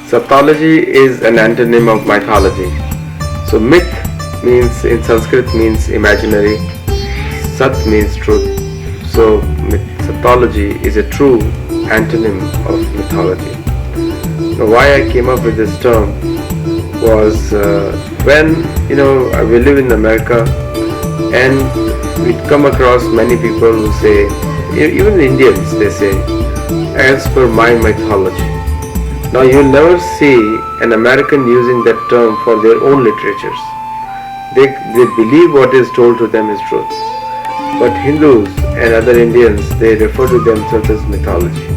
Sattology is an antonym of mythology. So myth means in Sanskrit means imaginary, Sat means truth. So Sattology is a true antonym of mythology. Now why I came up with this term was when we live in America and we come across many people who say, even Indians, they say, as per my mythology. Now you'll never see an American using that term for their own literatures. They believe what is told to them is truth. But Hindus and other Indians, they refer to themselves as mythology.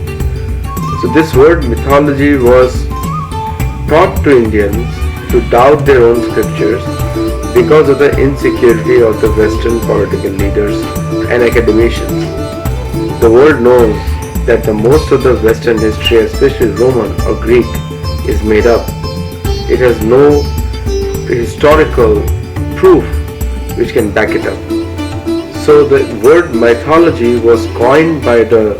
So this word mythology was taught to Indians to doubt their own scriptures because of the insecurity of the Western political leaders and academicians. The world knows that the most of the Western history, especially Roman or Greek, is made up. It has no historical proof which can back it up. So the word mythology was coined by the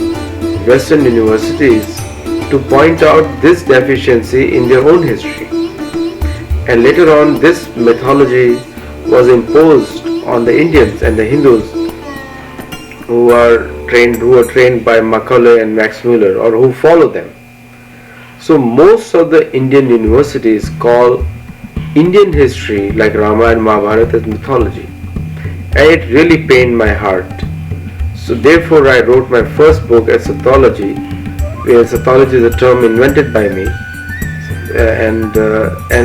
Western universities to point out this deficiency in their own history. And later on, this mythology was imposed on the Indians and the Hindus who were trained by Macaulay and Max Muller, or who follow them. So most of the Indian universities call Indian history like Ramayana and Mahabharata as mythology, and it really pained my heart. So therefore I wrote my first book as Sattology, where Sattology is a term invented by me, and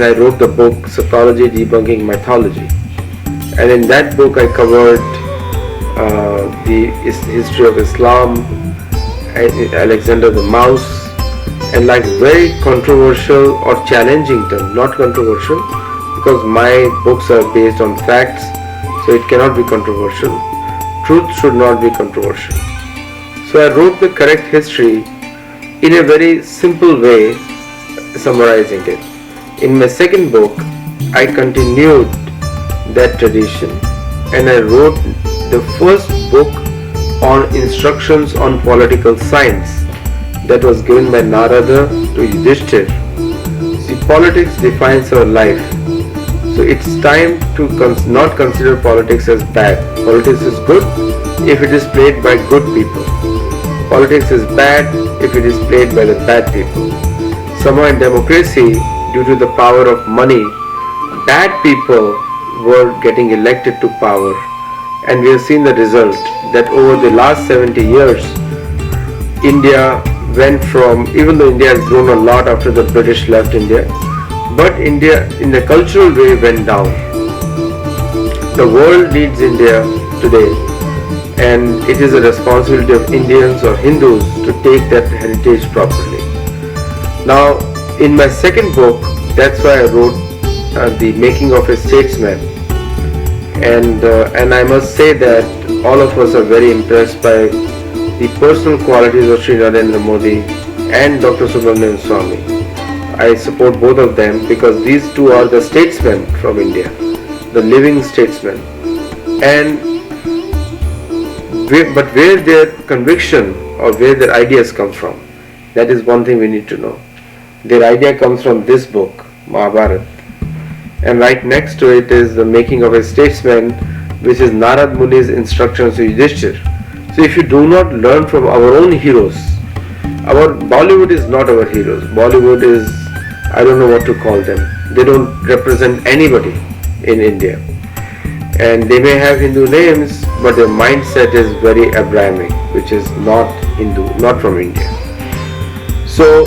I wrote the book Sattology Debunking Mythology. And in that book I covered the history of Islam, Alexander the Mouse, and like very controversial or challenging term, not controversial, because my books are based on facts, so it cannot be controversial. Truth should not be controversial. So I wrote the correct history in a very simple way, summarizing it. In my second book, I continued that tradition and I wrote the first book on instructions on political science that was given by Narada to Yudhishthir. See, politics defines our life. So it's time to not consider politics as bad. Politics is good if it is played by good people. Politics is bad if it is played by the bad people. Somehow in democracy, due to the power of money, bad people were getting elected to power. And we have seen the result that over the last 70 years, India went from, even though India has grown a lot after the British left India, but India in the cultural way went down. The world needs India today, and it is a responsibility of Indians or Hindus to take that heritage properly. Now, in my second book, that's why I wrote The Making of a Statesman. And I must say that all of us are very impressed by the personal qualities of Sri Narendra Modi and Dr. Subramanian Swamy. I support both of them because these two are the statesmen from India, the living statesmen. But where their conviction or where their ideas come from, that is one thing we need to know. Their idea comes from this book, Mahabharata. And right next to it is The Making of a Statesman, which is Narad Muni's instructions to Yudhishthir. So if you do not learn from our own heroes, Bollywood is not our heroes. Bollywood is, I don't know what to call them. They don't represent anybody in India. And they may have Hindu names, but their mindset is very Abrahamic, which is not Hindu, not from India. So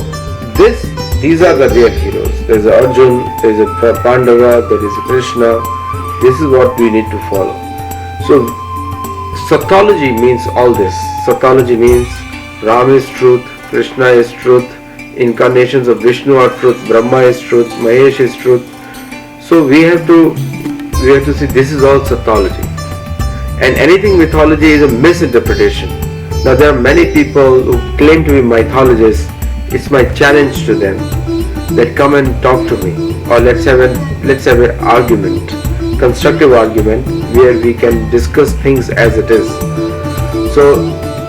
these are the real heroes. There is a Arjun, there is a Pandava, there is a Krishna. This is what we need to follow. So Sattology means all this. Sattology means Ram is truth, Krishna is truth, incarnations of Vishnu are truth, Brahma is truth, Mahesh is truth. So we have to see this is all Sattology. And anything mythology is a misinterpretation. Now there are many people who claim to be mythologists. It's my challenge to them that come and talk to me, or let's have an argument, constructive argument where we can discuss things as it is. So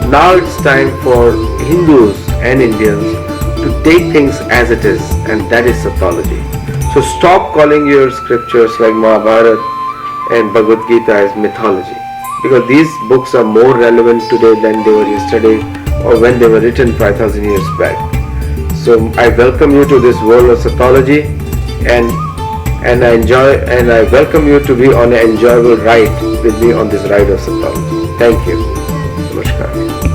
now it's time for Hindus and Indians to take things as it is, and that is Sattology. So stop calling your scriptures like Mahabharata and Bhagavad Gita as mythology, because these books are more relevant today than they were yesterday or when they were written 5,000 years back. So I welcome you to this world of Sattology, and I welcome you to be on an enjoyable ride with me on this ride of Sattology. Thank you. Namaskar.